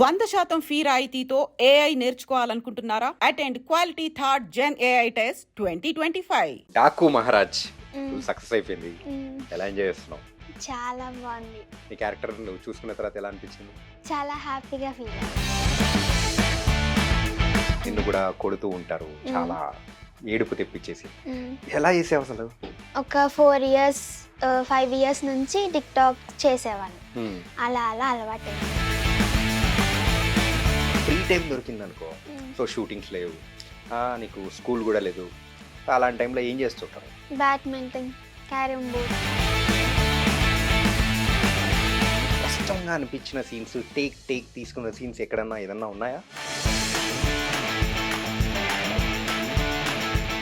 100% fee రాయితీతో AI నేర్చుకోవాలనుకుంటున్నారా? Attend quality third gen AI test 2025. Daaku Maharaaj success అయిపోయింది. ఎలా ఎంజాయ్ చేస్తున్నావు? చాలా బాగుంది. నీ క్యారెక్టర్ నువ్వు చూసుకున్న తర్వాత ఎలా అనిపించింది? చాలా హ్యాపీగా ఫీల్ నిన్ను కూడా కొడుతూ ఉంటారు, చాలా ఏడుపు తెప్పించేసి. ఎలా చేసావు అసలు? ఒక 4 ఇయర్స్ 5 ఇయర్స్ నుంచి టిక్ టాక్ చేసేవాళ్ళు. అలా అలవాటు. ఫ్రీ టైం దొరికింది అనుకో, సో షూటింగ్స్ లేవు, నీకు స్కూల్ కూడా లేదు, అలాంటి టైంలో ఏం చేస్తుంటారు? Badminton, carrom board. కష్టంగా అనిపించిన సీన్స్, టేక్ తీసుకున్న సీన్స్ ఎక్కడన్నా ఏదన్నా ఉన్నాయా?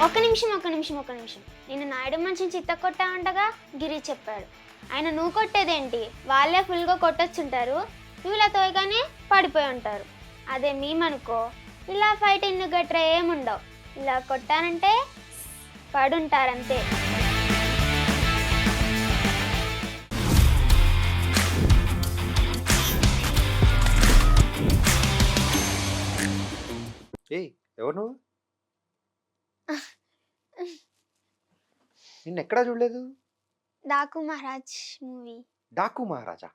ఒక నిమిషం. నేను నాయుడు మనిషిని చిత్త కొట్టా అంటగా గిరి చెప్పాడు. ఆయన నువ్వు కొట్టేదేంటి, వాళ్ళే ఫుల్గా కొట్టొచ్చుంటారు, నువ్వు ఇలా తోయగానే పడిపోయి ఉంటారు. అదే మేమనుకో ఇలా ఫైటింగ్ గట్రా ఏముండవు, ఇలా కొట్టానంటే పడుంటారంతే. ఎవరు నువ్వు? నిన్ను ఎక్కడా చూడలేదు. డాకు మహారాజ్ మూవీ. డాకు మహారాజా?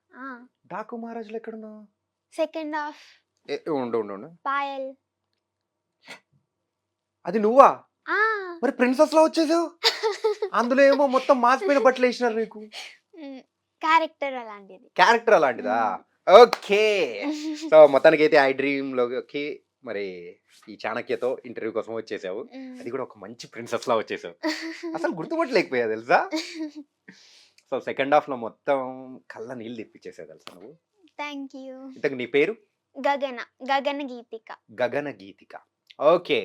డాకు మహారాజులో ఎక్కడున్నావు? Second half. ఉండు. పాయల్. అది నువ్వా? మరి ప్రిన్సెస్ లా వచ్చేసావు. అందులో ఏమో మొత్తం మాసిపోయిన బట్టలు వేసినారు నీకు. క్యారెక్టర్ అలాంటిదా? ఓకే. సో మొత్తానికి అయితే ఐ డ్రీమ్ లోకి మరి ఈ చాణక్యతో ఇంటర్వ్యూ కోసం వచ్చేసావు. అది కూడా ఒక మంచి ప్రిన్సెస్ లా వచ్చేసావు. అసలు గుర్తుపట్టలేకపోయా తెలుసా. సో సెకండ్ హాఫ్ లో మొత్తం కళ్ళ నీళ్ళు తెప్పించేసావు తెలుసా నువ్వు. Thank you. ఇంతకు నీ పేరు? గగన గీతిక. ఓకే.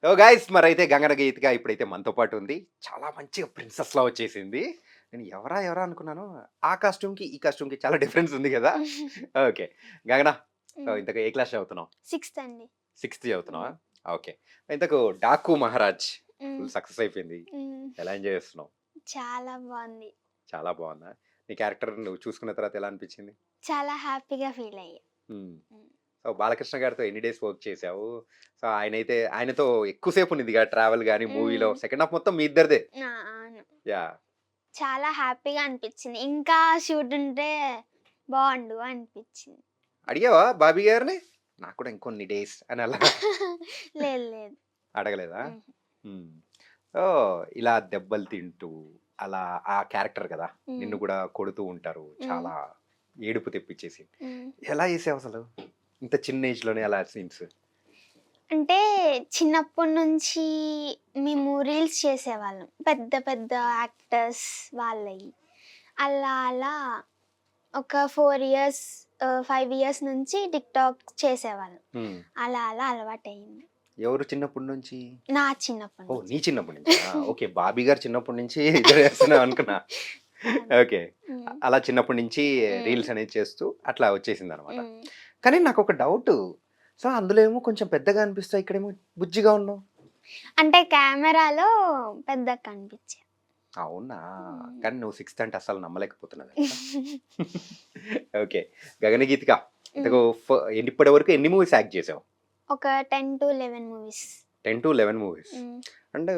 సో గైస్, మరి అయితే గగన గీతిక ఇప్పుడైతే మనతో పాటు ఉంది. చాలా మంచిగా ప్రిన్సెస్ లా వచ్చేసింది. నేను ఎవరా అనుకున్నాను. ఆ కాస్ట్యూమ్ కి ఈ కాస్ట్యూమ్ కి చాలా డిఫరెన్స్ ఉంది కదా. ఓకే గగన, ఇంతకు ఏ క్లాస్ చదువుతున్నావు? 6th అండి. 6th చదువుతున్నావా? ఓకే. ఇంతకు డాకు మహారాజ్ సక్సెస్ అయిపోయింది. ఎలా ఎంజాయ్ చేస్తున్నావు? చాలా బాగుంది. చాలా బాగుందా? నీ క్యారెక్టర్ నువ్వు చూసుకున్న తర్వాత ఎలా అనిపించింది? చాలా హ్యాపీగా ఫీల్ అయ్యా. సో బాలకృష్ణ గారితో ఎన్ని డేస్ వర్క్ చేసావు? సో ఆయనతో ఎక్కువసేపు ఉన్నది ట్రావెల్ కానీ మూవీలో. సెకండ్ హాఫ్ మొత్తం మీ ఇద్దరిదే. యా, చాలా హ్యాపీగా అనిపించింది. ఇంకా షూట్ ఉంటే బాగుండు అనిపించింది. అడిగావా బాబీ గారిని నాకు కూడా ఇంకొన్ని డేస్ అని? అలా లేదు. అడగలేదా? సో ఇలా దెబ్బలు తింటూ అలా ఆ క్యారెక్టర్ కదా, నిన్ను కూడా కొడుతూ ఉంటారు, చాలా ఏడుపు తెప్పించేసి. ఎలా చేసావు అసలు ఇంత చిన్న ఏజ్ లోనే అలా సీన్స్? అంటే చిన్నప్పటి నుంచి మేము రీల్స్ చేసేవాళ్ళం, పెద్ద యాక్టర్స్ వాళ్ళవి. అలా ఒక 4 ఇయర్స్ 5 ఇయర్స్ నుంచి టిక్ టాక్ చేసేవాళ్ళం. అలా అలవాటు అయింది. ఎవరు చిన్నప్పటి నుంచి? నా చిన్నప్పటి నుంచి. నీ చిన్నప్పటి నుంచి? ఓకే, బాబీ గారు చిన్నప్పటి నుంచి ఇద్దరు చేస్తున్నావు అనుకున్నా. ఓకే, అలా చిన్నప్పటి నుంచి రీల్స్ అనేది చేస్తూ అట్లా వచ్చేసింది అనమాట. కానీ నాకు ఒక డౌట్. సో అందులో ఏమో కొంచెం పెద్దగా అనిపిస్తాయి, ఇక్కడేమో బుజ్జిగా ఉన్నావు. అంటే కెమెరాలో పెద్దగా కనిపించా. అవునా? కానీ నువ్వు 6th అంటే అసలు నమ్మలేకపోతున్నావు. ఓకే, గగన గీతిక, ఇంతకు ఇప్పటి వరకు ఎన్ని మూవీస్ యాక్ట్ చేసావు? ఒక 10 to 11 movies. 10 to 11 movies. And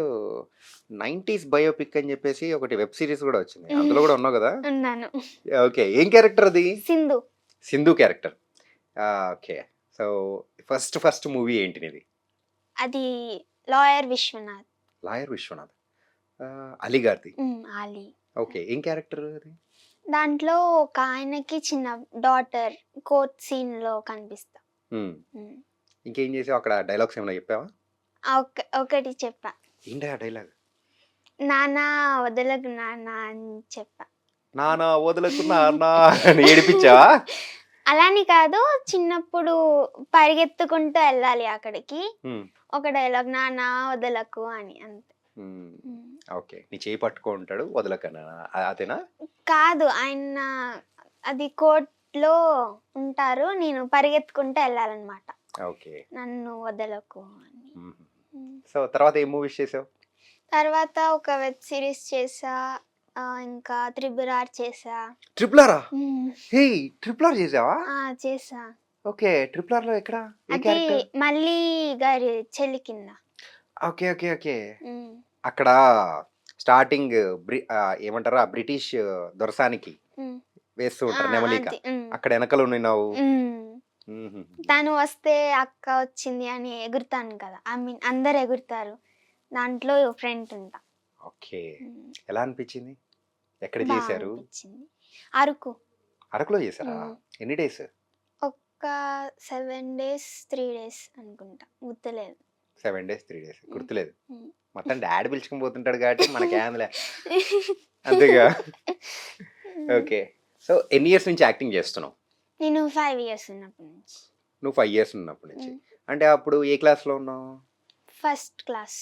90s biopic అని చెప్పేసి ఒకటి వెబ్ సిరీస్ కూడా వచ్చింది, అందులో కూడా ఉన్నావు కదా? ఉన్నాను. ఓకే, ఏం క్యారెక్టర్ అది? Sindhu character. Okay. So first movie ఏంటి నీది? అది లాయర్ విశ్వనాథ్. అలీ గారిది? అలీ. ఓకే, ఏం క్యారెక్టర్ అది? దాంట్లో ఒక ఆయనకి చిన్న డాటర్ కోర్ట్ సీన్ లో కనిపిస్తా. ఇంకేం చేసావు అక్కడ? డైలాగ్స్ ఏమైనా చెప్పావా? ఒకటి చెప్పా. ఏంటి ఆ డైలాగ్? నానా వదలకు నాన్న అని చెప్పా. నానా వదలకు నాన్న అని ఏడిపించావా? అలాని కాదు, చిన్నప్పుడు పరిగెత్తుకుంటూ వెళ్ళాలి అక్కడికి, ఒక డైలాగ్ నానా వదలకు అని, అంతే. ఓకే, నీ చేయి పట్టుకో ఉంటాడు, వదలకనా? అదేనా? కాదు, ఆయన అది కోర్ట్ లో ఉంటారు, నేను పరిగెత్తుకుంటూ వెళ్ళాలన్నమాట. ఓకే, నన్ను వదలకు అని. సో తర్వాత ఏం మూవీస్ చేసావు? తర్వాత ఒక వెబ్ సిరీస్ చేసా, ఇంకా త్రిబుల్ చేసా. ట్రిపుల్ ఆరా? మ్మ్. హే, ట్రిపుల్ ఆర్ చేసావా? చేసా. ఓకే, ట్రిపుల్ ఆర్ లో ఎక్కడ ఏ అది క్యారెక్టర్? మళ్ళీ గారి చెల్లి కింద. Okay okay okay. మ్మ్. అక్కడ స్టార్టింగ్ ఏమంటారా బ్రిటిష్ దొరసానికి మ్మ్. వేస్తూ ఆ, ఉంటారు నెమలిక. అది, మ్మ్. అక్కడ వెనకలు ఉన్నావు. మ్మ్. తను వస్తే అక్క వచ్చింది అని ఎగురుతాను కదా, ఐ మీన్ అందరు ఎగురుతారు, దాంట్లో ఫ్రెండ్ ఉంటా. ఓకే, మ్మ్. ఎలా అనిపించింది? ఎక్కడ బాగా చేశారు? అనిపించింది. అరకు. అరకులో చేశారా? మ్మ్. ఎన్ని డేస్? ఒక 7 days 3 days అనుకుంటా, గుర్తులేదు. 7 days 3 days గుర్తులేదు. మ్మ్. మొత్తం డాడీ పిలుచుకుని పోతుంటాడు కాబట్టి మనకేందులే. అంతేగా. ఓకే, సో ఎన్ని ఇయర్స్ నుంచి యాక్టింగ్ చేస్తున్నావు? నేను 5 years ఉన్నప్పటి నుంచి. నువ్వు 5 years ఉన్నప్పటి నుంచి. మ్మ్. అంటే అప్పుడు ఏ క్లాస్లో ఉన్నావు? First class.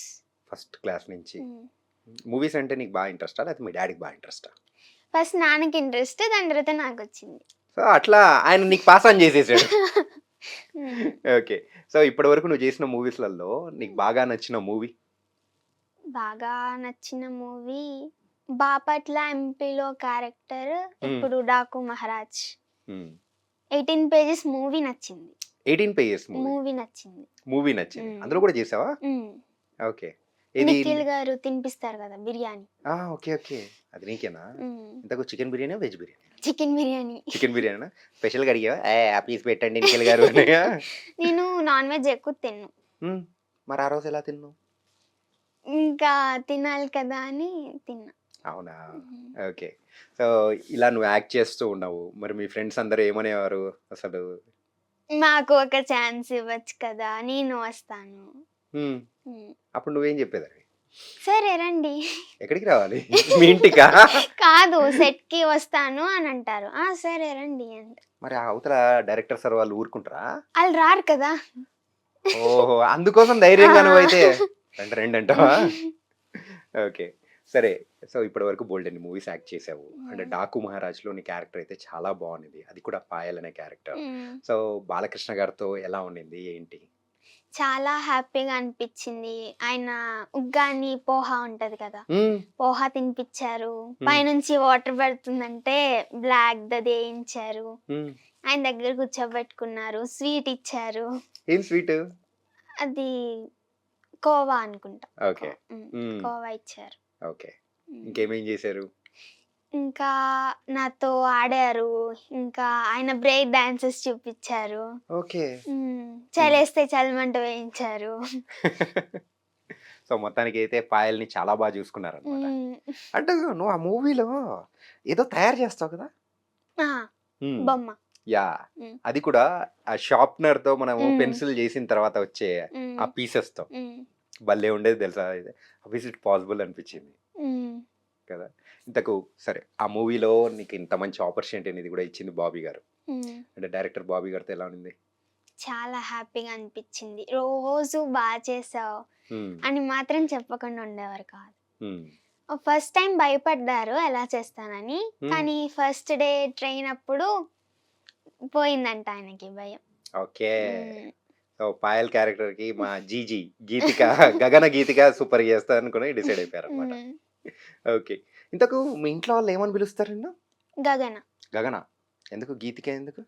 ఫస్ట్ క్లాస్ నుంచి. మూవీస్ అంటే నీకు బాగా ఇంట్రెస్టా లేకపోతే మీ డాడీకి బాగా ఇంట్రెస్టా? ఫస్ట్ నాన్నకి ఇంట్రెస్ట్, దాని తర్వాత నాకు వచ్చింది. సో అట్లా ఆయన నీకు పాస్ ఆన్ చేసేసాడు. ఓకే, సో ఇప్పటి వరకు నువ్వు చేసిన మూవీస్లలో నీకు బాగా నచ్చిన మూవీ? బాగా నచ్చిన మూవీ బాపట్ల ఎంపీలో క్యారెక్టర్, ఇప్పుడు డాకు మహారాజ్. 18 pages మూవీ నచ్చింది. 18 pages మూవీ నచ్చింది. మూవీ నచ్చింది. మ్మ్. అందులో కూడా చేసావా? ఓకే, ఇది నిఖిల్ గారు తినిపిస్తారు కదా బిర్యానీ. ఓకే ఓకే, అది నీకేనా? మ్మ్. ఇంతకు chicken biryani veg biryani? Chicken biryani. Chicken biryani స్పెషల్గా అడిగావా? ఆ పీస్ పెట్టండి నిఖిల్ గారు అన్నయ్య. నేను నాన్ వెజ్ ఎక్కువ తిన్ను, మరి ఆ రోజు ఎలా తిన్నావు? ఇంకా తినాలి కదా అని తిన్నా. అవునా? ఓకే, సో ఇలా నువ్వు యాక్ట్ చేస్తూ ఉన్నావు, మరి మీ ఫ్రెండ్స్ అందరూ ఏమనేవారు అసలు? మాకు ఒక ఛాన్స్ ఇవ్వచ్చు కదా, నేను వస్తాను. మ్మ్. మ్మ్. అప్పుడు నువ్వేం చెప్పేదాన్ని? సరే రండి. ఎక్కడికి రావాలి? మీ ఇంటికా? కాదు, సెట్ కి వస్తాను అని అంటారు. సరే రండి అంటే. మరి ఆ అవతల డైరెక్టర్ సార్ వాళ్ళు ఊరుకుంటారా? వాళ్ళు రారు కదా. ఓహో, అందుకోసం ధైర్యంగా నువ్వైతే రండి రండి అంటావా? ఓకే, సరే, సో ఇప్పటి వరకు బోల్డ్ అన్ని మూవీస్ యాక్ట్ చేసావు. అంటే డాకు మహారాజ్లో నీ క్యారెక్టర్ అయితే చాలా బాగుంది, అది కూడా పాయల్ అనే క్యారెక్టర్. మ్మ్. సో బాలకృష్ణ గారితో ఎలా ఉండింది ఏంటి? చాలా హ్యాపీగా అనిపించింది. ఆయన ఉగ్గాని పోహా ఉంటది కదా, మ్మ్. పోహా తినిపించారు. పైనుంచి వాటర్ పడుతుందంటే బ్లాక్ దది వేయించారు. మ్మ్. ఆయన దగ్గర కూర్చోబెట్టుకున్నారు, స్వీట్ ఇచ్చారు. ఏం స్వీట్? అది కోవా అనుకుంటా. ఓకే. మ్మ్. కోవా ఇచ్చారు. ఓకే, ఇంకేమేం చేశారు? ఇంకా నాతో ఆడారు, ఇంకా ఆయన బ్రేక్ డాన్సెస్ చూపించారు. ఓకే. చలేస్తే చలమంట వేయించారు. సో మొత్తానికి అయితే పాయల్ని చాలా బాగా చూసుకున్నారు అనమాట. మ్మ్. అంటే నువ్వు ఆ మూవీలో ఏదో తయారు చేస్తావు కదా? ఆ, మ్మ్. బొమ్మ. యా, మ్మ్. అది కూడా ఆ షార్ప్నర్ తో మనం మ్మ్. పెన్సిల్ చేసిన తర్వాత వచ్చే మ్మ్. ఆ పీసెస్ తో మ్మ్. భలే ఉండేది తెలుసా? ఇట్ పాసిబుల్ అనిపించింది మ్మ్. కదా. ఇంతకు సరే, ఆ మూవీలో నీకు ఇంత మంచి ఆపర్చునిటీ అనేది కూడా ఇచ్చింది బాబీ గారు. మ్మ్. అంటే డైరెక్టర్ బాబీ గారితో ఎలా ఉంది? చాలా హ్యాపీగా అనిపించింది. రోజు బాగా చేసావు మ్మ్. అని మాత్రం చెప్పకుండా ఉండేవారు కాదు. మ్మ్. ఫస్ట్ టైం భయపడ్డారు ఎలా చేస్తానని, కానీ ఫస్ట్ డే ట్రైన్ అప్పుడు పోయిందంట ఆయనకి భయం. ఓకే, మ్మ్. సో పాయల్ క్యారెక్టర్ కి మా జీజీ గీతిక గగన గీతిక సూపర్ చేస్తా అనుకుని డిసైడ్ అయిపోయారు అనమాట. మ్మ్. ఓకే, ఇంతకు మీ ఇంట్లో వాళ్ళు ఏమని పిలుస్తారు నిన్ను? గగన. గగన ఎందుకు? గీతిక ఎందుకు?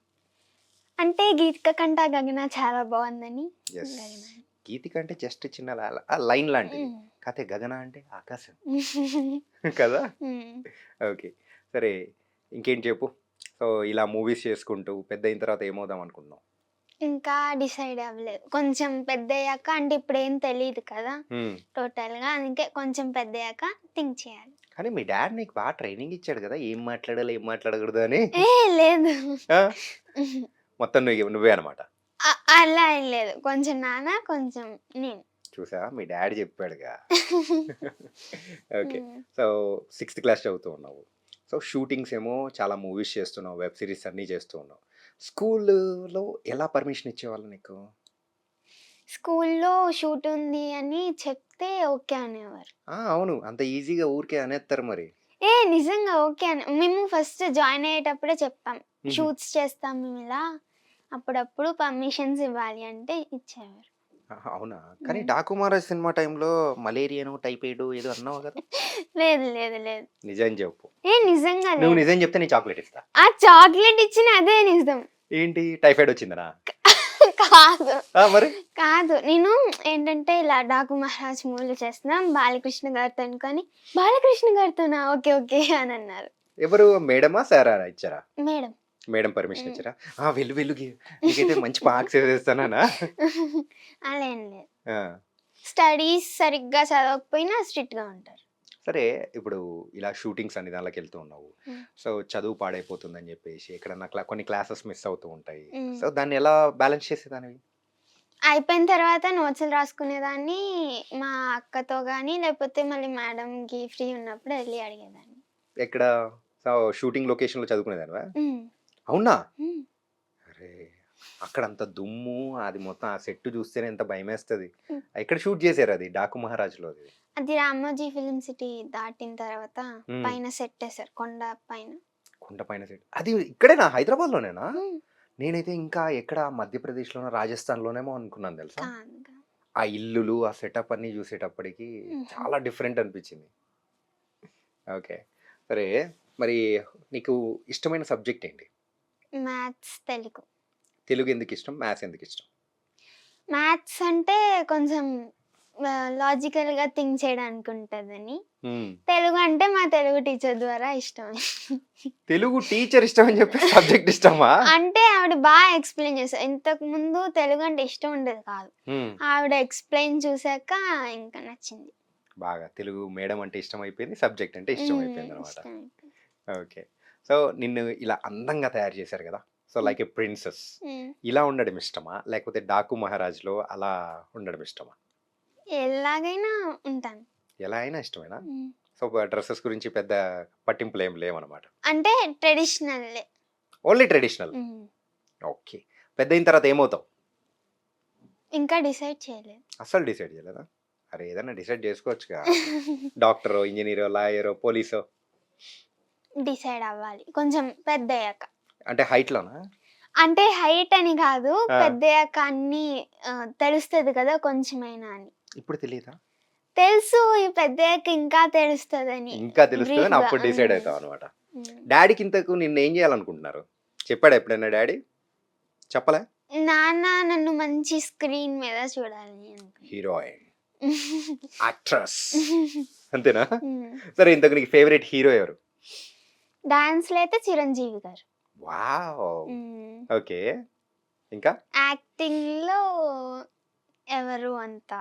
అంటే గీతిక కంటే గగన చాలా బాగుందని ఎస్, గగన. గీతిక అంటే జస్ట్ చిన్న లైన్ లాంటిది, మ్మ్. కాకపోతే గగన అంటే ఆకాశం కదా. మ్మ్. ఓకే, సరే, ఇంకేం చెప్పు. సో ఇలా మూవీస్ చేసుకుంటూ పెద్ద అయిన తర్వాత ఏమవుదాం అనుకుంటున్నావు? ఇంకా డిసైడ్ అవ్వలేదు, కొంచెం పెద్ద అయ్యాక. అంటే ఇప్పుడు ఏం తెలియదు కదా టోటల్ గా, అందుకే కొంచెం పెద్ద అయ్యాక థింక్ చేయాలి. కానీ మీ డాడ్ నీకు బాగా ట్రైనింగ్ ఇచ్చాడు కదా, ఏం మాట్లాడాలి ఏం మాట్లాడకూడదు అని. లేదు, ఆ? మొత్తం నువ్వే అనమాట. అలా ఏం లేదు, కొంచెం నాన్న కొంచెం నేను. చూసా, మీ డాడీ చెప్పాడుగా. ఓకే, సో 6th క్లాస్ చదువుతూ ఉన్నావు. సో షూటింగ్స్ ఏమో చాలా మూవీస్ చేస్తున్నావు, వెబ్ సిరీస్ అన్నీ చేస్తూ ఉన్నావు. స్కూల్లో ఎలా పర్మిషన్ ఇచ్చేవాళ్ళు నీకు? స్కూల్లో షూట్ ఉంది అని చెప్తే ఓకే అనేవారు. అవును, అంత ఈజీగా ఊరికే అనేస్తారు మరి. నిజంగా ఓకే అని మేము ఫస్ట్ జాయిన్ అయ్యేటప్పుడే చెప్పాం, షూట్స్ చేస్తాం మేము ఇలా, అప్పుడప్పుడు పర్మిషన్స్ ఇవ్వాలి అంటే ఇచ్చేవారు. ఆహా! అవునా? కానీ హ్మ్. 'డాకు మహారాజ్' సినిమా టైంలో మలేరియానో, టైఫాయిడో ఏదో అన్నావు కదా! లేదు, లేదు, లేదు. నిజం చెప్పు. నిజంగా నువ్వు లేదు. నిజం చెప్తే నేను చాక్లేట్ ఇస్తా. ఆ చాక్లేట్ ఇచ్చిన అదే నిజం. ఏంటి టైఫాయిడ్ వచ్చిందనా? కాదు. మరి? కాదు. నేను ఏంటంటే ఇలా 'డాకు మహారాజ్' మూవీలో చేస్తున్నాం బాలకృష్ణ గారితో అనుకోని, బాలకృష్ణ గారితోనా? ఓకే, ఓకే అని అన్నారు. ఎవరు మేడమా? సారా ఇచ్చారా? మేడం. మేడం పర్మిషన్ హ్మ్. ఇచ్చారా? ఆ! వెళ్ళు వెళ్ళు నీకైతే మంచి మార్క్స్ వేసేస్తాననా? అలా ఏం లేదు. ఆ! స్టడీస్ సరిగ్గా చదవకపోయినా స్ట్రిక్ట్‌గా ఉంటారు. సరే ఇప్పుడు ఇలా షూటింగ్స్ అన్ని దాంట్లోకెళ్తూ ఉన్నావు. హ్మ్. సో, చదువు పాడైపోతుందని జెప్పేసి ఎక్కడన్నా కొన్ని క్లాసెస్ మిస్ అవుతూ ఉంటాయి. హ్మ్. సో, దాన్ని ఎలా బ్యాలెన్స్ చేసేదానివి? అయిపోయిన తర్వాత నోట్స్‌లు రాసుకునేదాన్ని. మా అక్కతో గాని, లేకపోతే మళ్ళీ మేడంకి ఫ్రీ ఉన్నప్పుడు ఎళ్లి అడిగేదాన్ని. ఎక్కడ? సో, షూటింగ్ లొకేషన్‌లో చదువుకునేదానివా? హ్మ్. అవునా? హ్మ్. అరే! అక్కడంత దుమ్ము, అది మొత్తం ఆ సెట్ చూస్తేనే ఎంత భయమేస్తది. హ్మ్. ఎక్కడ షూట్ చేసారది? 'డాకు మహారాజ్‌లోది. అది రామోజీ ఫిల్మ్ సిటీ దాటిన తర్వాత హ్మ్. పైన సెట్ ఏసారు. కొండ పైన. కొండ పైన సెట్. అది ఇక్కడేనా? హైదరాబాద్‌లోనేనా? హ్మ్. నేనైతే ఇంకా ఎక్కడ మధ్యప్రదేశ్‌లోనో, రాజస్థాన్‌లోనేమో అనుకున్నాను తెలుసా? కాదు. కాదు. ఆ ఇల్లులు, ఆ సెటప్ అన్నీ చూసేటప్పటికి హుహు. చాలా డిఫరెంట్ అనిపించింది. ఓకే. సరే మరి నీకు ఇష్టమైన సబ్జెక్ట్ ఏంటి? మ్యాథ్స్, తెలుగు. తెలుగు ఎందుకిష్టం? మ్యాథ్స్ ఎందుకిష్టం? మ్యాథ్స్ అంటే కొంచెం లాజికల్‌గా థింక్ చేయడానికి ఉంటదని. హ్మ్. తెలుగు అంటే మా తెలుగు టీచర్ ద్వారా ఇష్టమే. తెలుగు టీచర్ ఇష్టమని చెప్పి సబ్జెక్ట్ ఇష్టమా? అంటే ఆవిడ ఎక్స్‌ప్లెయిన్ చేశారు. ఇంతకుముందు తెలుగు అంటే ఇష్టం ఉండేది కాదు. హ్మ్. ఆవిడ ఎక్స్‌ప్లెయిన్ చూసాక ఇంకా నచ్చింది. బాగా తెలుగు మేడం అంటే ఇష్టమైపోయింది. సబ్జెక్ట్ అంటే ఇష్టమైపోయిందనమాట. ఇష్టమైపోయింది. ఓకే. సో, నిన్ను ఇలా అందంగా తయారు చేశారు గదా! సో, హ్మ్. Like a princess. హ్మ్. ఇలా ఉండడం ఇష్టమా? లేకపోతే 'డాకు మహారాజ్‌లో' అలా ఉండడం ఇష్టమా? ఎలాగైనా ఉంటాను. ఎలా అయినా ఇష్టమేనా? హ్మ్. సో, డ్రెసెస్ గురించి పెద్ద పట్టింపులేం లేవనమాట. అంటే ట్రెడిషనల్లే. Only traditional. హ్మ్. ఓకే. పెద్దయిన తర్వాత ఏమవుతావు? ఇంకా డిసైడ్ చేయలేదు. అస్సలు డిసైడ్ చేయలేదా? అరే! ఏదన్నా డిసైడ్ జేసుకోవచ్చుగా. డాక్టరో, ఇంజినీరో, లాయరో, పోలీసో డిసైడ్ అవ్వాలి. కొంచెం పెద్దయ్యాక. అంటే హైట్‌లోనా? అంటే హైట్ అని కాదు. ఆ! పెద్దయ్యాక అన్నీ తెలుస్తది కదా! కొంచెమైనా అని. ఇప్పుడు తెలీదా? తెలుసు ఈ పెద్దయ్యాక ఇంకా తెలుస్తదని. ఇంకా తెలుస్తదని బ్రీఫ్‌గా. అప్పుడు డిసైడ్ హ్మ్. అయితావనమాట. హ్మ్. డ్యాడీకి ఇంతకు నిన్నేం జేయాలనుకుంటున్నారు? చెప్పాడా ఎప్పుడైనా డ్యాడీ? చెప్పలే? నాన్న నన్ను మంచి స్క్రీన్ మీద చూడాలి అనుకున్నా. హీరోయిన్, యాక్ట్రెస్ అంతేనా? హ్మ్. సరే ఇంతకు నీకు ఫేవరెట్ హీరో ఎవరు? డాన్స్‌లో అయితే చిరంజీవి గారు. వావ్! హ్మ్. ఓకే. ఇంకా? యాక్టింగ్‌లో ఎవరు అంత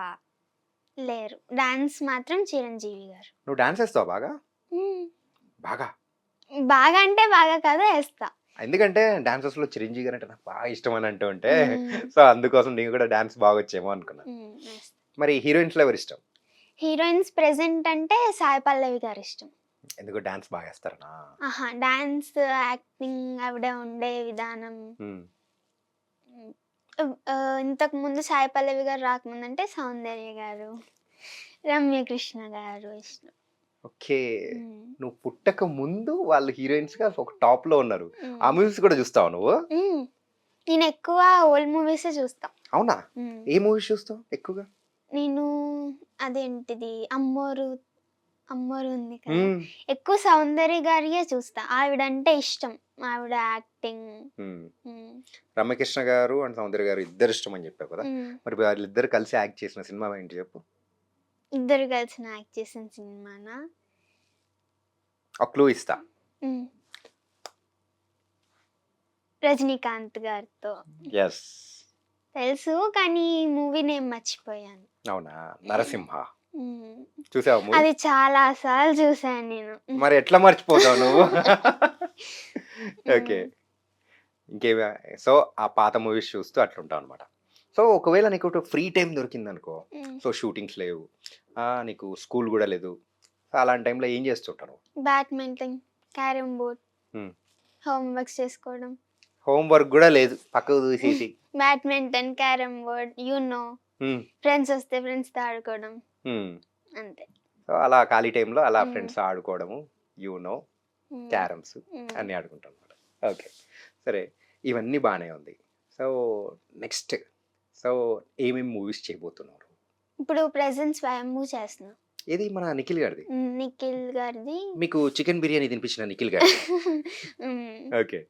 లేరు. డాన్స్ మాత్రం చిరంజీవి గారు. నువ్వు డాన్స్ ఏస్తావా బాగా? హ్మ్. బాగా. బాగా అంటే బాగా కాదు ఏస్తా. ఎందుకంటే డాన్సర్స్‌లో 'చిరంజీవి' గారంటే నాకు బాగా ఇష్టమని అంటూ ఉంటే, హ్మ్. సో, అందుకోసం నీకు కూడా డాన్స్ బాగొచ్చేమో అనుకున్నా. ఏస్తా. మరి హీరోయిన్స్‌లో ఎవరిష్టం? హీరోయిన్స్ ప్రెజెంట్ అంటే సాయి పల్లవి గారిష్టం. ఎందుకు డాన్స్ బాగా ఏస్తారనా? ఆహా! డాన్స్, యాక్టింగ్ ఆవిడ ఉండే విధానం. హ్మ్. ఇంతకుముందు సాయి పల్లవి గారు రాకముందంటే సౌందర్య గారు, రమ్యకృష్ణ గారు ఇష్టం. ఓకే. హ్మ్. నువ్వు పుట్టక ముందు వాళ్ళు హీరోయిన్స్‌గా ఒక టాప్‌లో ఉన్నారు. హ్మ్. ఆ మూవీస్ కూడా చూస్తావా నువ్వు? హ్మ్. నేనెక్కువ ఓల్డ్ మూవీసే చూస్తా. అవునా? హ్మ్. ఏ మూవీస్ చూస్తావు ఎక్కువగా? నేను అదేంటిది 'అమ్మోరు' ఉంది కదా! హ్మ్. ఎక్కువ సౌందర్య గారిயே చూస్తా. ఆవిడంటే ఇష్టం. ఆవిడ యాక్టింగ్. హ్మ్. హ్మ్. రమ్యకృష్ణ గారు అండ్ సౌందర్య గారు ఇద్దరు ఇష్టమని చెప్పావు కదా! హ్మ్. మరి వాళ్ళిద్దరు కలిసి యాక్ట్ చేసిన సినిమా ఏంటి చెప్పు? ఇద్దరు కలిసి యాక్ట్ చేసిన సినిమానా? ఒక క్లూ ఇస్తా. హ్మ్. రజనీకాంత్ గారితో. యెస్. తెలుసు కానీ మూవీ నేమ్ మర్చిపోయాను. అవునా? 'నరసింహ' హ్మ్. చూసావా మూవీ? అది చాలా సార్లు చూసాను నేను. మరి ఎట్లా మర్చిపోతావు నువ్వు? ఓకే. హ్మ్. ఇంకేమి సో, ఆ పాత మూవీస్ చూస్తూ అట్లుంటావనమాట. సో, ఒకవేళ నీకు ఫ్రీ టైమ్ దొరికిందనుకో, హ్మ్. సో, షూటింగ్స్ లేవు, నీకు స్కూల్ గూడా లేదు. సో, అలాంటి టైంలో ఏం చేస్తుంటావు నువ్వు? బ్యాడ్మింటన్, క్యారమ్ బోర్డ్, హ్మ్. హోమ్ వర్క్స్ చేసుకోవడం. హోమ్ వర్క్ గూడా లేదు. పక్కకు దూసేసి. బ్యాడ్మింటన్, క్యారమ్ బోర్డ్, హ్మ్. ఫ్రెండ్స్ వస్తే ఫ్రెండ్స్‌తో ఆడుకోవడం. హ్మ్. అంతే. సో, అలా ఖాళీ టైంలో అలా హ్మ్. ఫ్రెండ్స్‌తో ఆడుకోవడము, యూనో, హ్మ్. క్యారమ్స్ హ్మ్. అన్నీ ఆడుకుంటామనమాట. ఓకే. సరే. ఇవన్నీ బానే ఉంది. సో, నెక్స్ట్ సో ఏమేమి మూవీస్ చేయబోతున్నారు? ఇప్పుడు ప్రెజెంట్ స్వయంభూ చేస్తున్నా. ఏది మన నిఖిల్ గారిది? నిఖిల్ గారిది. మీకు చికెన్ బిర్యానీ తినిపించిన నిఖిల్ గారు. హ్మ్. ఓకే.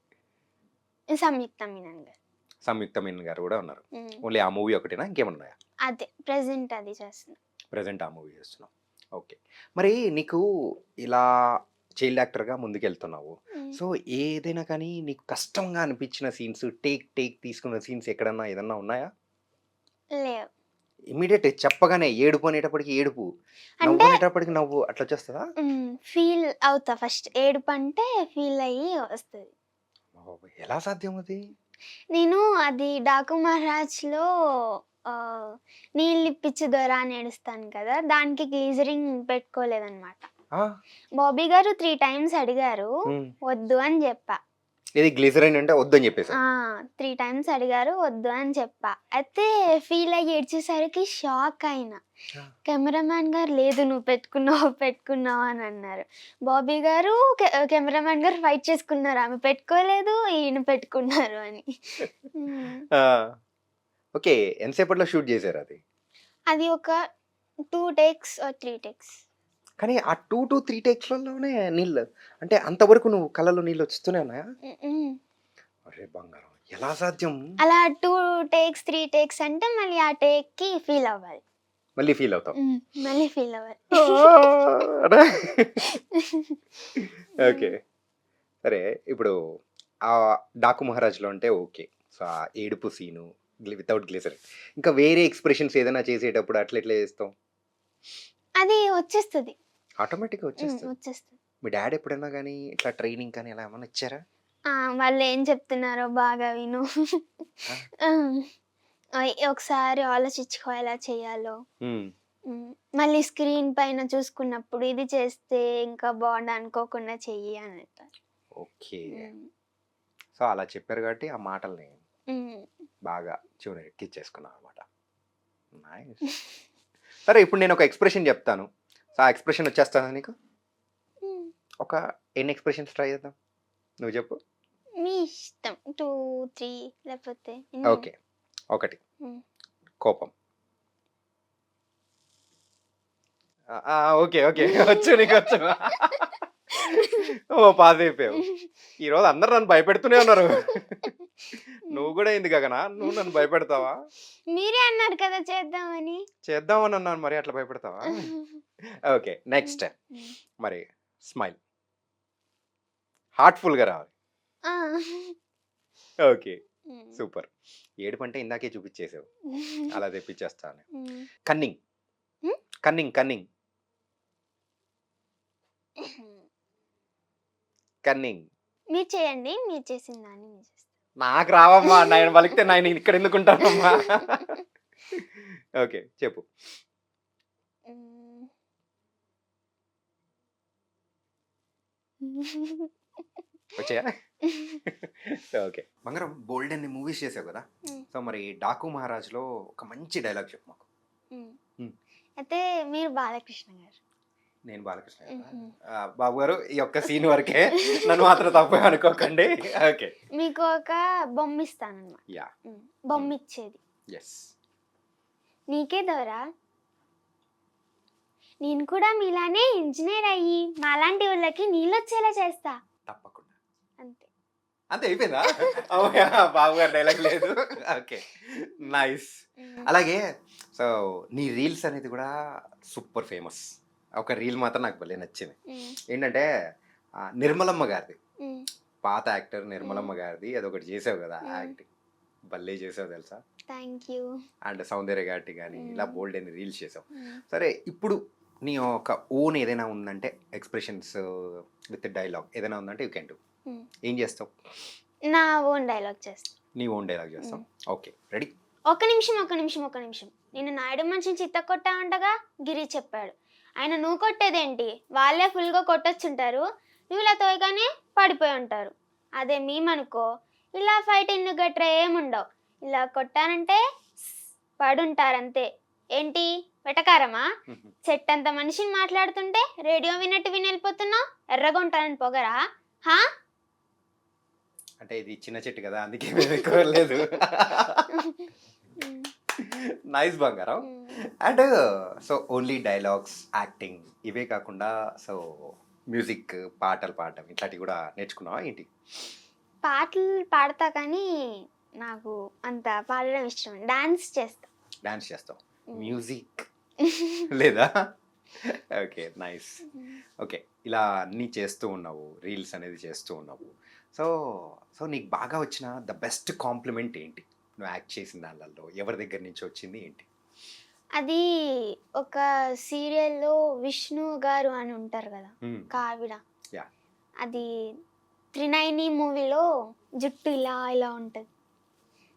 సంయుక్త మీనన్ గారు. సంయుక్త మీనన్ గారు కూడా ఉన్నారు. హ్మ్. ఓన్లీ ఆ మూవీ ఒకటేనా, ఇంకేమైనా ఉన్నాయా? అదే ప్రెజెంట్ అది చేస్తున్నా. ప్రెజెంట్ ఆ మూవీ చేస్తున్నావు. ఓకే. మరి నీకు ఇలా చైల్డ్ యాక్టర్గా ముందుకెళ్తున్నావు. హ్మ్. సో ఏదైనా కానీ నీకు కష్టంగా అనిపించిన సీన్స్, టేక్ తీసుకున్న సీన్స్ ఎక్కడన్నా ఏదన్నా ఉన్నాయా? లేవు. ఇమ్మీడియట్ చెప్పగానే ఏడుపు అనేటప్పటికి ఏడుపు, నవ్వు అంటే అనేటప్పటికి నవ్వు అట్లా వచ్చేస్తుందా? ఫీల్ అవుతా ఫస్ట్. ఏడుపు అంటే ఫీల్ అయ్యి వస్తది. ఎలా సాధ్యం అది? నేను అది 'డాకు మహారాజ్‌లో' ఆహ్, నీళ్ళిప్పిచ్చు దొర అని ఏడుస్తాను కదా! దానికి గ్లీజరింగ్ పెట్టుకోలేదనమాట. ఆ? బాబీ గారు 3 టైమ్స్ అడిగారు. ఉమ్. వద్దు అని చెప్పా. ఇది గ్లిజరైన్ అంటే వద్దని చెప్పేసి. 3 టైమ్స్ అడిగారు. వద్దు అని చెప్పా. అయితే ఫీల్ అయ్యి ఏడ్చేసరికి షాక్ అయినా. కెమెరామ్యాన్ గారు లేదు నువ్వు పెట్టుకున్నావు అని అన్నారు. బాబీ గారు కెమెరామ్యాన్ గారు ఫైట్ చేసుకున్నారు. ఆమె పెట్టుకోలేదు, ఈయన పెట్టుకున్నారు అని. హ్మ్. ఓకే. ఎంతసేపట్లో షూట్ చేశారు అది? అది ఒక 2 టేక్స్ ఆర్ 3 టేక్స్. కానీ ఆ 2-3 టేక్స్‌లలోనే నీళ్ళు అంటే అంతవరకు నువ్వు కళ్ళలో నీళ్ళు వస్తూనే ఉన్నాయా? అరే బంగారం! ఎలా సాధ్యం? అలా 2 టేక్స్, 3 టేక్స్ అంటే మళ్ళీ ఆ టేక్‌కి ఫీల్ అవ్వాలి. మళ్ళీ ఫీల్ అవుతావు. మళ్ళీ ఫీల్ అవ్వాలి. అరే! ఓకే. సరే ఇప్పుడు ఆ 'డాకు మహారాజ్‌లో' అంటే ఓకే. సో, ఆ ఏడుపు సీను వితౌట్ గ్లిసరిన్. ఇంకా వేరే ఎక్స్‌ప్రెషన్స్ ఏదైనా చేసేటప్పుడు అట్లా ఎట్లా చేస్తావు? అది వచ్చేస్తది. ఆటోమేటిక్‌గా వచ్చేస్తది. వచ్చేస్తది. మీ డ్యాడ్ ఎప్పుడైనా గాని ఇట్లా ట్రైనింగ్ కానీ అలా ఏమన్నా ఇచ్చారా? వాళ్ళు ఏం చెప్తున్నారో బాగా విను. ఆ! ఒకసారి ఆలోచించుకో ఎలా చేయాలో. హ్మ్. మళ్ళీ స్క్రీన్ పైన చూసుకున్నప్పుడు ఇది చేస్తే ఇంకా బాగుండు అనుకోకుండా చెయ్యి అని అంటారు. ఓకే. సో, అలా చెప్పారు కాబట్టి ఆ మాటల్ని బాగా చెవున ఎక్కించేసుకున్నావన్నమాట. నైస్. సరే ఇప్పుడు నేను ఒక ఎక్స్‌ప్రెషన్ చెప్తాను. సో, ఆ ఎక్స్‌ప్రెషన్ వచ్చేస్తదా నీకు? ఒక ఎన్ని ఎక్స్‌ప్రెషన్స్ ట్రై చేద్దాం? నువ్వు చెప్పు. మీ ఇష్టం. 2, 3 లేకపోతే ఓకే. ఒకటి కోపం. ఓకే. వచ్చు నీకొచ్చు. పాస్ అయిపోయావు. ఈరోజు అందరూ నన్ను భయపెడుతూనే ఉన్నారు. నువ్వు కూడా ఏంది గగనా? నువ్వు నన్ను భయపెడతావా? మీరే అన్నారు కదా చేద్దామని. చేద్దామని అన్నాను, మరి అట్లా భయపెడతావా? ఓకే. నెక్స్ట్ మరి స్మైల్. హార్ట్‌ఫుల్‌గా రావాలి. ఓకే. సూపర్. ఏడుపంటే ఇందాకే చూపించేసావు. అలా తెప్పించేస్తాను. కన్నింగ్. కన్నింగ్. మీరు చేయండి. మీరు చేసిన దాన్ని నేను చేస్తాను. నాకు రావమ్మా. నేను పలికితే నేను ఇక్కడ ఎందుకుంటానమ్మా. ఓకే. చెప్పు. వచ్చాయా? ఓకే. బంగారం బోల్డ్ అన్ని మూవీస్ చేసావు కదా. సో మరి 'డాకు మహారాజ్‌లో' ఒక మంచి డైలాగ్ చెప్పు మాకు. అయితే మీరు బాలకృష్ణ గారు. నేను బాలకృష్ణ గారా? బాబు గారు ఈ ఒక్క సీన్ వరకే నన్ను మాత్రం తప్పుగా అనుకోకండి. ఓకే. మీకు ఒక బొమ్మ ఇస్తానన్నమాట. యాహ్! బొమ్మ ఇచ్చేది. యెస్. నీకే దొరా నేను కూడా మీలానే ఇంజనీర్ అయ్యి మాలాంటి వాళ్ళకి నీళ్ళొచ్చేలా చేస్తా. తప్పకుండా. అంతే. అంతే అయిపోయిందా? బాబు గారు డైలాగ్ లేదు. ఓకే. నైస్. అలాగే సో నీ రీల్స్ అనేది కూడా సూపర్ ఫేమస్. ఒక రీల్ మాత్రం నాకు భలే నచ్చింది. ఏంటంటే నిర్మలమ్మ గారిది. పాత యాక్టర్ నిర్మలమ్మ గారిది అదొకటి చేసావు కదా యాక్టింగ్. భలే చేసావు తెలుసా? థాంక్యూ. అండ్ సౌందర్య గారి కానీ ఇలా బోల్డ్ అని రీల్స్ చేసావు. సరే ఇప్పుడు నీ ఒక ఓన్ ఏదైనా ఉందంటే ఎక్స్‌ప్రెషన్స్ విత్ డైలాగ్ ఏదైనా ఉందంటే యూ కెన్ డూ. ఏం చేస్తావు? నా ఓన్ డైలాగ్ చేస్తా. నీ ఓన్ డైలాగ్ చేస్తావు. ఓకే. రెడీ? ఒక్క నిమిషం. నిన్ను నాయుడు మనిషిని చిత్తకొట్టా అంటగా గిరి చెప్పాడు. ఆయన నువ్వు కొట్టేదేంటి? వాళ్ళే ఫుల్గా కొట్టొచ్చుంటారు. నువ్వు ఇలా తోయగానే పడిపోయి ఉంటారు. అదే మేమనుకో ఇలా ఫైటింగ్ గట్రా ఏముండవు. ఇలా కొట్టానంటే పడుంటారంతే. ఏంటి వెటకారమా? చెట్టంత మనిషిని మాట్లాడుతుంటే రేడియో విన్నట్టు విని వెళ్ళిపోతున్నావు. ఎర్రగా ఉంటానని పొగరా? హా? అంటే ఇది చిన్న చెట్టు కదా అందుకే మేము ఎక్కువ లేదు. నైస్ బంగారం. And so only dialogues, acting ఇవే కాకుండా సో మ్యూజిక్, పాటలు పాడటం ఇట్లాంటివి కూడా నేర్చుకున్నావా ఏంటి? పాటలు పాడతా కానీ నాకు అంత పాడడం ఇష్టం. డాన్స్ చేస్తా. డాన్స్ చేస్తావు, మ్యూజిక్ లేదా? Okay, nice. ఓకే, ఇలా అన్నీ చేస్తూ ఉన్నావు, రీల్స్ అనేది చేస్తూ ఉన్నావు. సో సో నీకు బాగా వచ్చిన ద బెస్ట్ కాంప్లిమెంట్ ఏంటి నువ్వు యాక్ట్ చేసిన దానిలో? ఎవరి దగ్గర నుంచి వచ్చింది ఏంటి? అది ఒక సీరియల్లో విష్ణు గారు అని ఉంటారు కదా, Hmm. కావిడ. Yeah. అది త్రినైని మూవీలో జుట్టు ఇలా ఇలా ఉంటుంది.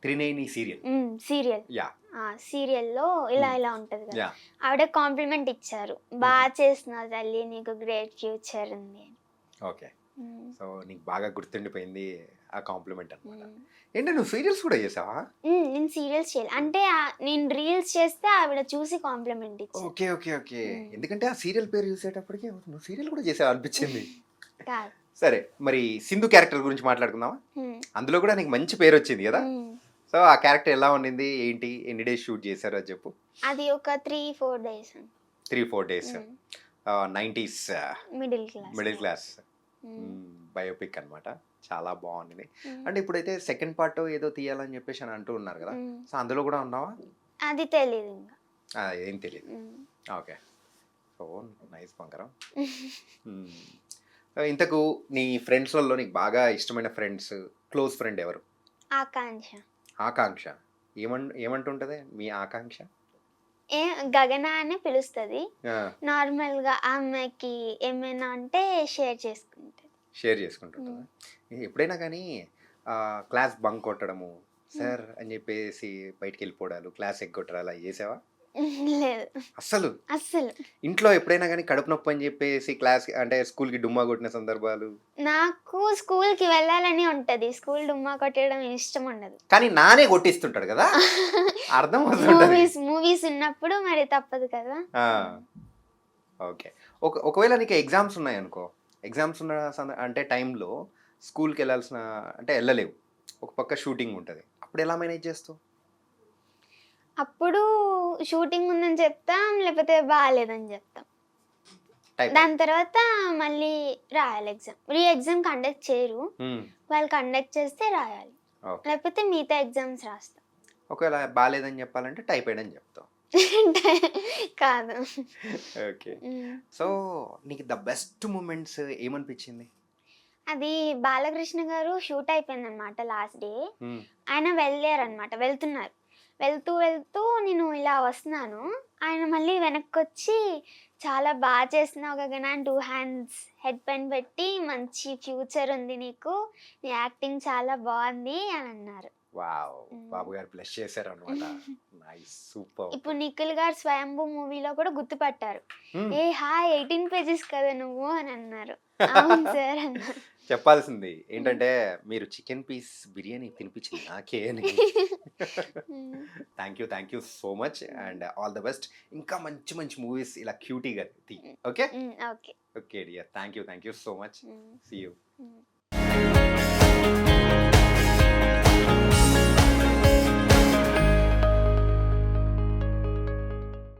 త్రినేని సీరియల్. సీరియల్. యా సీరియల్లో ఇలా Hmm. ఇలా ఉంటుంది కదా. యా ఆవిడ కాంప్లిమెంట్ ఇచ్చారు, బాగా చేస్తున్నావు తల్లి, నీకు గ్రేట్ ఫ్యూచర్ ఉంది అని. ఓకే. Mm. సో నీకు బాగా గుర్తుండిపోయింది ఆ కాంప్లిమెంట్ అనమాట. Mm. ఏంటి నువ్వు సీరియల్స్ కూడా చేసావా? నేను సీరియల్స్ చేయాలి అంటే నేను రీల్స్ చేస్తే ఆవిడ చూసి కాంప్లిమెంట్ ఇచ్చారు. Okay okay okay. Mm. ఎందుకంటే ఆ సీరియల్ పేరు చూసేటప్పటికి నువ్వు సీరియల్ కూడా చేసావు అనిపించింది. కాదు. సరే, మరి సింధు క్యారెక్టర్ గురించి మాట్లాడుకుందామా? Mm. అందులో కూడా నీకు మంచి పేరు వచ్చింది కదా. Mm. సో ఆ క్యారెక్టర్ ఎలా ఉండింది ఏంటి, ఎన్ని డేస్ షూట్ చేశారు అది చెప్పు. అది ఒక 3-4 days 3-4 days. 90s middle class. Biopic అన్నమాట. చాలా బాగుంది. అంటే ఇప్పుడైతే సెకండ్ పార్ట్ ఏదో తీయాలని చెప్పేసి అని అంటూ ఉన్నారు కదా. సో అందులో కూడా ఉన్నావా? అది తెలియదు ఇంకా. ఏం తెలియదు. ఓకే. సో నైస్ బంగారం. ఇంతకు నీ ఫ్రెండ్స్లలో నీకు బాగా ఇష్టమైన ఫ్రెండ్స్, క్లోజ్ ఫ్రెండ్ ఎవరు? ఆకాంక్ష. ఆకాంక్ష. ఏమంటుంటది మీ ఆకాంక్ష? గగన అని పిలుస్తుంది. ఆ, నార్మల్గా ఆ అమ్మాయికి ఏమైనా అంటే షేర్ చేసుకుంటుంది. షేర్ చేసుకుంటుంటుందా? ఎప్పుడైనా కానీ క్లాస్ బంక్ కొట్టడము, సార్ అని చెప్పేసి బయటికి వెళ్ళిపోవడాలు, క్లాస్ ఎగ్గొట్టడాలు అలా చేసావా? లేదు అస్సలు అస్సలు. ఇంట్లో ఎప్పుడైనా కానీ కడుపు నొప్పి అని చెప్పేసి క్లాస్ అంటే స్కూల్కి డుమ్మా కొట్టిన సందర్భాలు? నాకు స్కూల్కి వెళ్ళాలని ఉంటది, స్కూల్ డుమ్మా కొట్టడం ఇష్టం ఉండదు. కానీ నానే కొట్టిస్తుంటాడు కదా, అర్థం అవుతుంటది. మూవీస్ ఉన్నప్పుడు మరి తప్పదు కదా. ఓకే. ఒకవేళ నీకు ఎగ్జామ్స్ ఉన్నాయనుకో, ఎగ్జామ్స్ ఉన్న అంటే టైంలో స్కూల్కి వెళ్ళాల్సిన అంటే వెళ్ళలేవు, ఒక పక్క షూటింగ్ ఉంటుంది, అప్పుడు ఎలా మేనేజ్ చేస్తావు? అప్పుడు షూటింగ్ ఉందని చెప్తాం, లేకపోతే బాగాలేదని చెప్తాం. టైప్. దాని తర్వాత మళ్ళీ రాయాలి ఎగ్జామ్. ఎగ్జామ్ కండక్ట్ చేయరు, వాళ్ళు కండక్ట్ చేస్తే రాయాలి, ఓకే. లేకపోతే మిగతా ఎగ్జామ్స్ రాస్తాం. ఒకవేళ బాగాలేదని చెప్పాలంటే టైఫాయిడ్ అని చెప్తావు. కాదు. ఓకే. సో నీకు ద బెస్ట్ మూమెంట్స్ ఏమనిపించింది? అది బాలకృష్ణ గారు షూట్ అయిపోయింది అనమాట లాస్ట్ డే. మ్మ్. ఆయన వెళ్తున్నారు. వెళ్తూ నేను ఇలా వస్తున్నాను, ఆయన మళ్ళీ వెనక్కి వచ్చి చాలా బాగా చేస్తున్నావు గగన, 2 hands హెడ్ పైన పెట్టి, మంచి ఫ్యూచర్ ఉంది నీకు, నీ యాక్టింగ్ చాలా బాగుంది అని అన్నారు. వావ్, బాబు గారు బ్లెస్ చేశారు అనమాట. Nice, super. ఇప్పుడు నిఖిల్ గారు స్వయంభూ మూవీలో కూడా గుర్తుపట్టారు. ఏ హాయ్ 18 pages కదా నువ్వు అని అన్నారు. అవును సార్ అన్నారు. చెప్పాల్సింది ఏంటంటే మీరు చికెన్ పీస్ బిర్యానీ తినిపించింది నాకే అని. Thank you so much and all the best. ఇంకా మంచి మంచి మూవీస్ ఇలా క్యూటీగా తీ. Okay okay. Okay dear, thank you so much. See you. Mm.